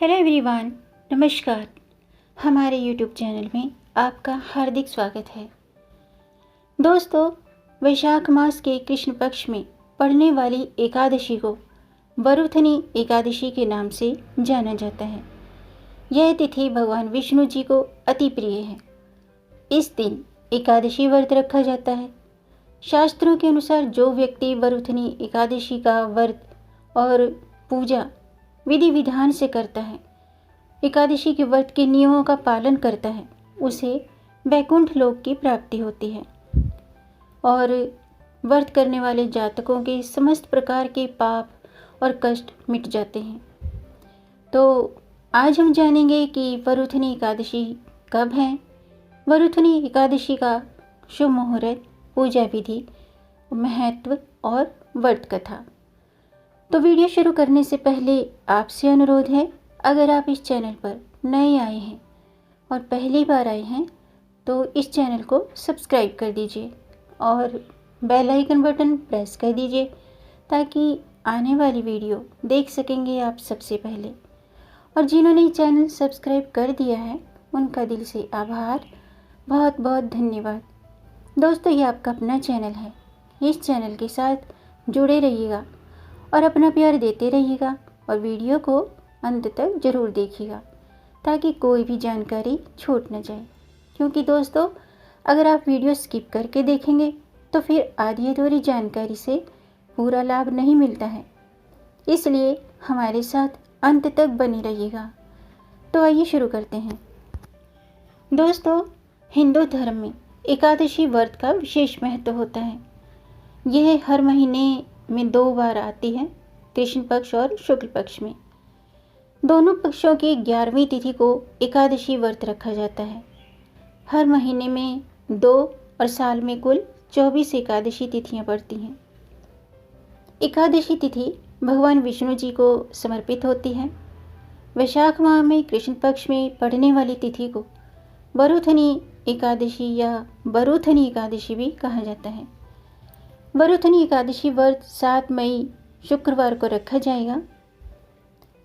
Hello everyone, नमस्कार। हमारे YouTube channel में आपका हार्दिक स्वागत है। दोस्तों, वैशाख मास के कृष्ण पक्ष में पड़ने वाली एकादशी को वरुथनी एकादशी के नाम से जाना जाता है। यह तिथि भगवान विष्णु जी को अति प्रिय है। इस दिन एकादशी व्रत रखा जाता है। शास्त्रों के अनुसार जो व्यक्ति वरुथनी एकादशी का व्रत और पूजा विधि विधान से करता है, एकादशी के व्रत के नियमों का पालन करता है, उसे वैकुंठ लोक की प्राप्ति होती है और व्रत करने वाले जातकों के समस्त प्रकार के पाप और कष्ट मिट जाते हैं। तो आज हम जानेंगे कि वरुथनी एकादशी कब है, वरुथनी एकादशी का शुभ मुहूर्त, पूजा विधि, महत्व और व्रत कथा। तो वीडियो शुरू करने से पहले आपसे अनुरोध है, अगर आप इस चैनल पर नए आए हैं और पहली बार आए हैं तो इस चैनल को सब्सक्राइब कर दीजिए और बेल आइकन बटन प्रेस कर दीजिए ताकि आने वाली वीडियो देख सकेंगे आप सबसे पहले। और जिन्होंने चैनल सब्सक्राइब कर दिया है उनका दिल से आभार, बहुत बहुत धन्यवाद। दोस्तों, ये आपका अपना चैनल है, इस चैनल के साथ जुड़े रहिएगा और अपना प्यार देते रहिएगा और वीडियो को अंत तक ज़रूर देखिएगा ताकि कोई भी जानकारी छूट न जाए। क्योंकि दोस्तों, अगर आप वीडियो स्किप करके देखेंगे तो फिर आधी अधूरी जानकारी से पूरा लाभ नहीं मिलता है, इसलिए हमारे साथ अंत तक बने रहिएगा। तो आइए शुरू करते हैं। दोस्तों, हिंदू धर्म में एकादशी व्रत का विशेष महत्व होता है। यह हर महीने में 2 बार आती है, कृष्ण पक्ष और शुक्ल पक्ष में। दोनों पक्षों की 11वीं तिथि को एकादशी व्रत रखा जाता है। हर महीने में 2 और साल में कुल 24 एकादशी तिथियां पड़ती हैं। एकादशी तिथि भगवान विष्णु जी को समर्पित होती है। वैशाख माह में कृष्ण पक्ष में पड़ने वाली तिथि को वरुथनी एकादशी या वरुथनी एकादशी भी कहा जाता है। वरुथनी एकादशी व्रत 7 मई शुक्रवार को रखा जाएगा।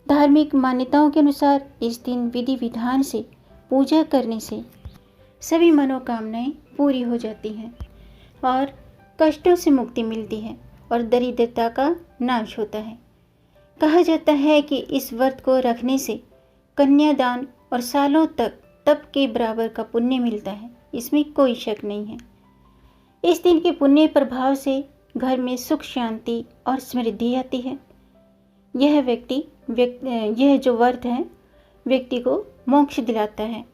धार्मिक मान्यताओं के अनुसार इस दिन विधि विधान से पूजा करने से सभी मनोकामनाएं पूरी हो जाती हैं और कष्टों से मुक्ति मिलती है और दरिद्रता का नाश होता है। कहा जाता है कि इस व्रत को रखने से कन्यादान और सालों तक तप के बराबर का पुण्य मिलता है, इसमें कोई शक नहीं है। इस दिन के पुण्य प्रभाव से घर में सुख, शांति और समृद्धि आती है। यह जो व्रत है व्यक्ति को मोक्ष दिलाता है।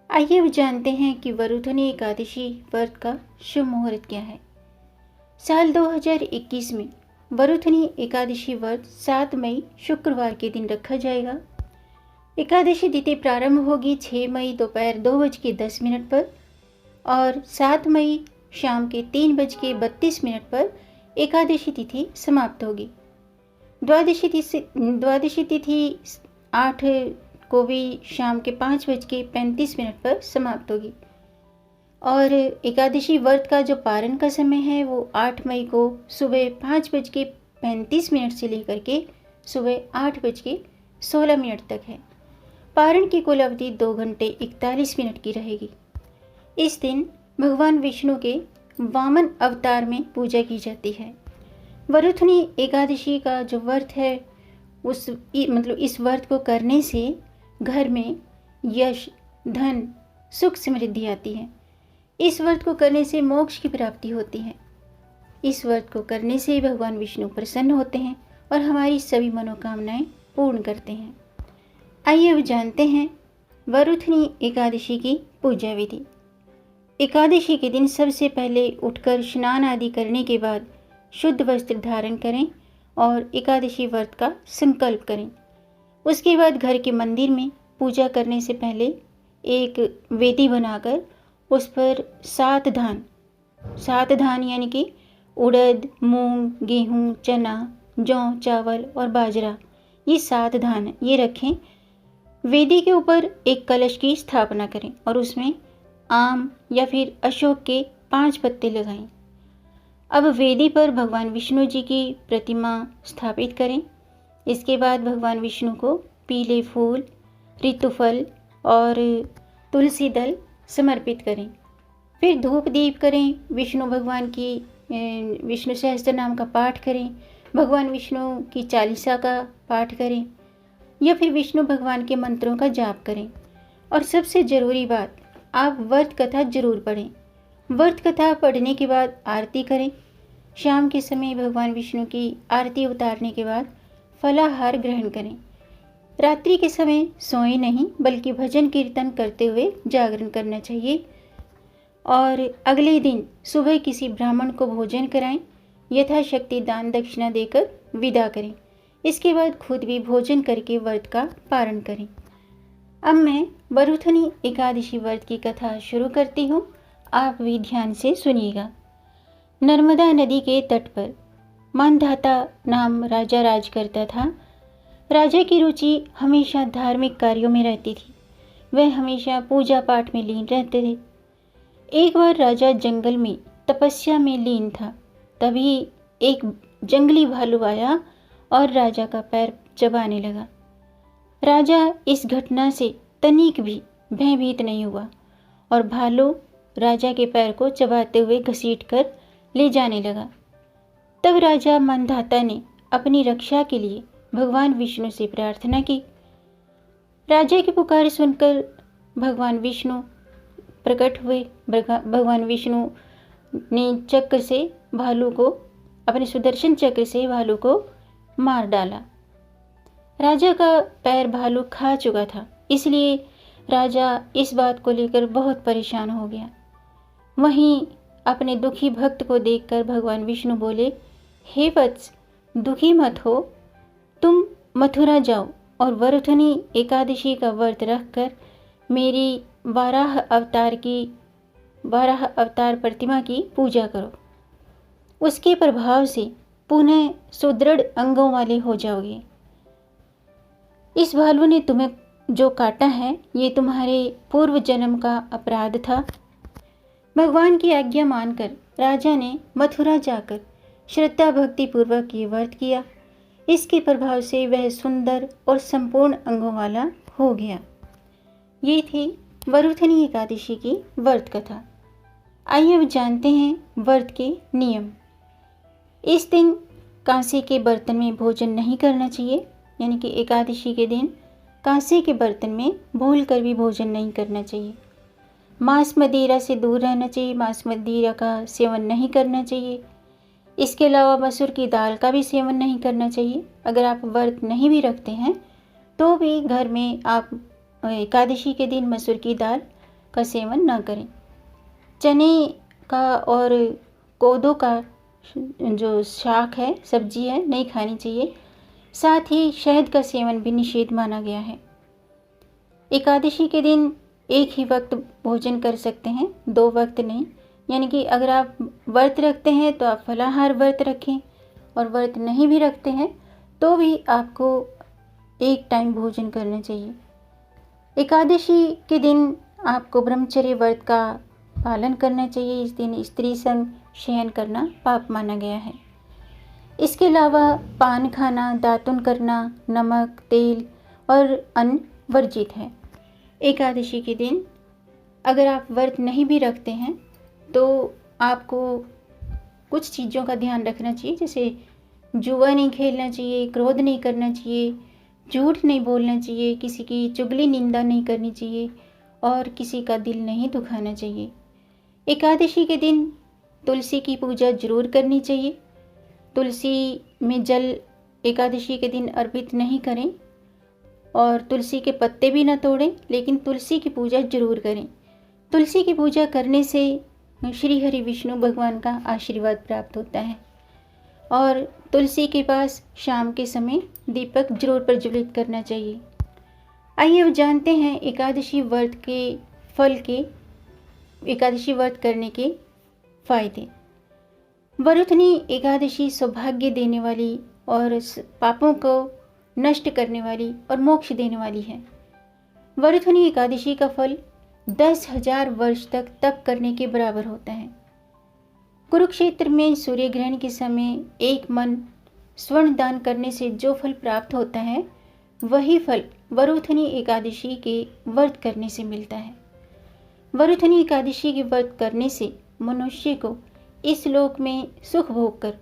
आइए अब जानते हैं कि वरुथनी एकादशी व्रत का शुभ मुहूर्त क्या है। साल 2021 में वरुथनी एकादशी व्रत 7 मई शुक्रवार के दिन रखा जाएगा। एकादशी तिथि प्रारंभ होगी 6 मई दोपहर 2:10 पर और 7 मई शाम के 3:32 पर एकादशी तिथि समाप्त होगी। द्वादशी तिथि 8 को भी शाम के 5:35 पर समाप्त होगी और एकादशी व्रत का जो पारण का समय है वो 8 मई को सुबह 5:35 से लेकर के सुबह 8:16 तक है। पारण की कुल अवधि 2 घंटे 41 मिनट की रहेगी। इस दिन भगवान विष्णु के वामन अवतार में पूजा की जाती है। वरुथनी एकादशी का जो व्रत है इस व्रत को करने से घर में यश, धन, सुख, समृद्धि आती है। इस व्रत को करने से मोक्ष की प्राप्ति होती है। इस व्रत को करने से भगवान विष्णु प्रसन्न होते हैं और हमारी सभी मनोकामनाएं पूर्ण करते हैं। आइए अब जानते हैं वरुथनी एकादशी की पूजा विधि। एकादशी के दिन सबसे पहले उठकर स्नान आदि करने के बाद शुद्ध वस्त्र धारण करें और एकादशी व्रत का संकल्प करें। उसके बाद घर के मंदिर में पूजा करने से पहले एक वेदी बनाकर उस पर 7 धान यानी कि उड़द, मूंग, गेहूँ, चना, जौ, चावल और बाजरा, ये 7 धान ये रखें। वेदी के ऊपर एक कलश की स्थापना करें और उसमें आम या फिर अशोक के 5 पत्ते लगाएं। अब वेदी पर भगवान विष्णु जी की प्रतिमा स्थापित करें। इसके बाद भगवान विष्णु को पीले फूल, ऋतुफल और तुलसी दल समर्पित करें। फिर धूप दीप करें, विष्णु भगवान की विष्णु सहस्त्र नाम का पाठ करें, भगवान विष्णु की चालीसा का पाठ करें या फिर विष्णु भगवान के मंत्रों का जाप करें। और सबसे ज़रूरी बात, आप व्रत कथा जरूर पढ़ें। व्रत कथा पढ़ने के बाद आरती करें। शाम के समय भगवान विष्णु की आरती उतारने के बाद फलाहार ग्रहण करें। रात्रि के समय सोएं नहीं, बल्कि भजन कीर्तन करते हुए जागरण करना चाहिए। और अगले दिन सुबह किसी ब्राह्मण को भोजन कराएं, यथाशक्ति दान दक्षिणा देकर विदा करें। इसके बाद खुद भी भोजन करके व्रत का पारण करें। अब मैं वरुथनी एकादशी व्रत की कथा शुरू करती हूँ, आप भी ध्यान से सुनिएगा। नर्मदा नदी के तट पर मानधाता नाम राजा राज करता था। राजा की रुचि हमेशा धार्मिक कार्यों में रहती थी। वह हमेशा पूजा पाठ में लीन रहते थे। एक बार राजा जंगल में तपस्या में लीन था। तभी एक जंगली भालू आया और राजा का पैर चबाने लगा। राजा इस घटना से तनिक भी भयभीत नहीं हुआ और भालू राजा के पैर को चबाते हुए घसीटकर ले जाने लगा। तब राजा मानधाता ने अपनी रक्षा के लिए भगवान विष्णु से प्रार्थना की। राजा की पुकार सुनकर भगवान विष्णु प्रकट हुए। भगवान विष्णु ने चक्र से भालू को, अपने सुदर्शन चक्र से भालू को मार डाला। राजा का पैर भालू खा चुका था, इसलिए राजा इस बात को लेकर बहुत परेशान हो गया। वहीं अपने दुखी भक्त को देखकर भगवान विष्णु बोले, हे वत्स, दुखी मत हो, तुम मथुरा जाओ और वरुथनी एकादशी का व्रत रखकर मेरी बारह अवतार प्रतिमा की पूजा करो। उसके प्रभाव से पुनः सुदृढ़ अंगों वाले हो जाओगे। इस भालू ने तुम्हें जो काटा है, ये तुम्हारे पूर्व जन्म का अपराध था। भगवान की आज्ञा मानकर राजा ने मथुरा जाकर श्रद्धा भक्ति पूर्वक ये व्रत किया। इसके प्रभाव से वह सुंदर और संपूर्ण अंगों वाला हो गया। ये थी वरुथनी एकादशी की व्रत कथा। आइए अब जानते हैं व्रत के नियम। इस दिन कांसे के बर्तन में भोजन नहीं करना चाहिए, यानी कि एकादशी के दिन कांसे के बर्तन में भूल कर भी भोजन नहीं करना चाहिए। मांस मदिरा से दूर रहना चाहिए, मांस मदिरा का सेवन नहीं करना चाहिए। इसके अलावा मसूर की दाल का भी सेवन नहीं करना चाहिए। अगर आप व्रत नहीं भी रखते हैं तो भी घर में आप एकादशी के दिन मसूर की दाल का सेवन ना करें। चने का और कोदो का जो शाक है, सब्जी है, नहीं खानी चाहिए। साथ ही शहद का सेवन भी निषेध माना गया है। एकादशी के दिन एक ही वक्त भोजन कर सकते हैं, 2 वक्त नहीं। यानी कि अगर आप व्रत रखते हैं तो आप फलाहार व्रत रखें, और व्रत नहीं भी रखते हैं तो भी आपको एक टाइम भोजन करना चाहिए। एकादशी के दिन आपको ब्रह्मचर्य व्रत का पालन करना चाहिए। इस दिन स्त्री संग शयन करना पाप माना गया है। इसके अलावा पान खाना, दातुन करना, नमक, तेल और अन्न वर्जित है। एकादशी के दिन अगर आप व्रत नहीं भी रखते हैं तो आपको कुछ चीज़ों का ध्यान रखना चाहिए, जैसे जुआ नहीं खेलना चाहिए, क्रोध नहीं करना चाहिए, झूठ नहीं बोलना चाहिए, किसी की चुगली निंदा नहीं करनी चाहिए और किसी का दिल नहीं दुखाना चाहिए। एकादशी के दिन तुलसी की पूजा जरूर करनी चाहिए। तुलसी में जल एकादशी के दिन अर्पित नहीं करें और तुलसी के पत्ते भी न तोड़ें, लेकिन तुलसी की पूजा जरूर करें। तुलसी की पूजा करने से श्री हरि विष्णु भगवान का आशीर्वाद प्राप्त होता है। और तुलसी के पास शाम के समय दीपक जरूर प्रज्वलित करना चाहिए। आइए अब जानते हैं एकादशी व्रत के फल के, एकादशी व्रत करने के फायदे। वरुथनी एकादशी सौभाग्य देने वाली और पापों को नष्ट करने वाली और मोक्ष देने वाली है। वरुथनी एकादशी का फल 10,000 वर्ष तक तप करने के बराबर होता है। कुरुक्षेत्र में सूर्य ग्रहण के समय एक मन स्वर्ण दान करने से जो फल प्राप्त होता है, वही फल वरुथनी एकादशी के व्रत करने से मिलता है। वरुथनी एकादशी के व्रत करने से मनुष्य को इस लोक में सुख भोग कर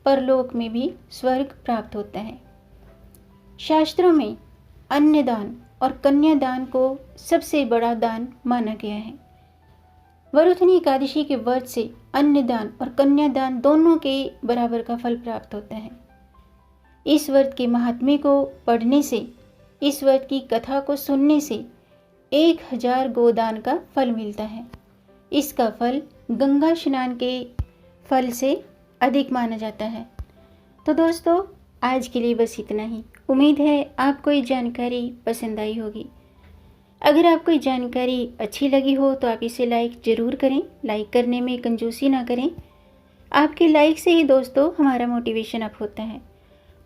परलोक में भी स्वर्ग प्राप्त होता है। शास्त्रों में अन्नदान और कन्यादान को सबसे बड़ा दान माना गया है। वरुथनी एकादशी के व्रत से अन्नदान और कन्यादान दोनों के बराबर का फल प्राप्त होता है। इस व्रत के महात्म्य को पढ़ने से, इस व्रत की कथा को सुनने से 1000 गोदान का फल मिलता है। इसका फल गंगा स्नान के फल से अधिक माना जाता है। तो दोस्तों, आज के लिए बस इतना ही। उम्मीद है आपको ये जानकारी पसंद आई होगी। अगर आपको ये जानकारी अच्छी लगी हो तो आप इसे लाइक ज़रूर करें। लाइक करने में कंजूसी ना करें। आपके लाइक से ही दोस्तों हमारा मोटिवेशन अप होता है।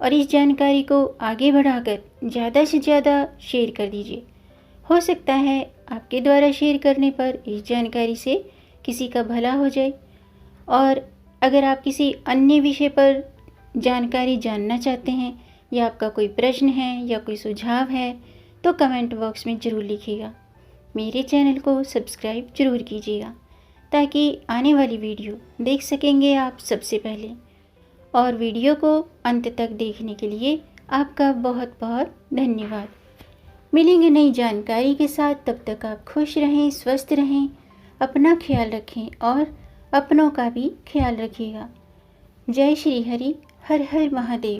और इस जानकारी को आगे बढ़ाकर ज़्यादा से ज़्यादा शेयर कर दीजिए। हो सकता है आपके द्वारा शेयर करने पर इस जानकारी से किसी का भला हो जाए। और अगर आप किसी अन्य विषय पर जानकारी जानना चाहते हैं या आपका कोई प्रश्न है या कोई सुझाव है तो कमेंट बॉक्स में ज़रूर लिखिएगा। मेरे चैनल को सब्सक्राइब ज़रूर कीजिएगा ताकि आने वाली वीडियो देख सकेंगे आप सबसे पहले। और वीडियो को अंत तक देखने के लिए आपका बहुत बहुत धन्यवाद। मिलेंगे नई जानकारी के साथ। तब तक आप खुश रहें, स्वस्थ रहें, अपना ख्याल रखें और अपनों का भी ख्याल रखिएगा। जय श्री हरि। हर हर महादेव।